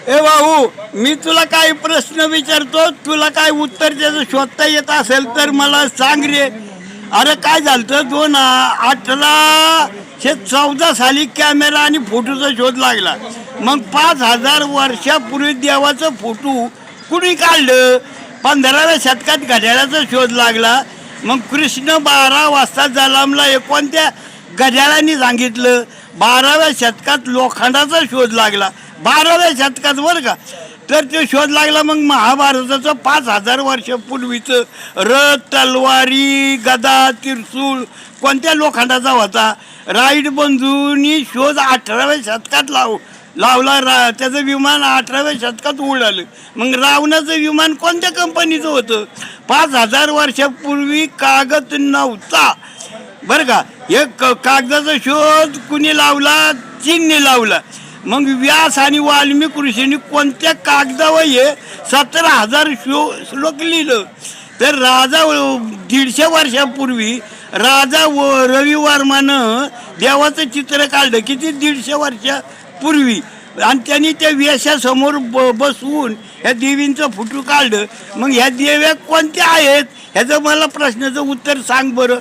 ए भाऊ, मी तुला काही प्रश्न विचारतो, तुला काय उत्तर त्याचं शोधता येत असेल तर मला सांग रे. अरे काय झालं, 2018-14 साली कॅमेरा आणि फोटोचा शोध लागला. मग 5000 वर्षापूर्वी देवाचं फोटो कुणी काढलं? 15व्या शतकात घड्याळाचा शोध लागला. मग कृष्ण 12 वाजता जन्मला हे कोणत्या घड्याळाने सांगितलं? 12व्या शतकात लोखंडाचा शोध लागला, 12व्या शतकात बरं का. तर ते शोध लागला. मग महाभारताचं 5000 वर्षापूर्वीचं रथ, तलवारी, गदा, त्रिशूळ कोणत्या लोखंडाचा होता? राईट बंधूंनी शोध 18व्या शतकात लावला. त्याचं विमान 18व्या शतकात उडालं. मग रावणाचं विमान कोणत्या कंपनीचं होतं? 5000 वर्षापूर्वी कागद नव्हता बरं का. हे कागदाचा शोध कुणी लावला? चीनने लावला. मग व्यास आणि वाल्मिक ऋषींनी कोणत्या कागदावर हे 17,000 श्लोक लिहिलं? तर राजा 150 वर्षापूर्वी राजा रवी वर्मानं देवाचं चित्र काढलं. किती? 150 वर्षापूर्वी. आणि त्यांनी त्या वेशासमोर बसवून ह्या देवींचं फोटो काढलं. मग ह्या देव्या कोणत्या आहेत ह्याचं मला प्रश्नाचं उत्तर सांग बरं.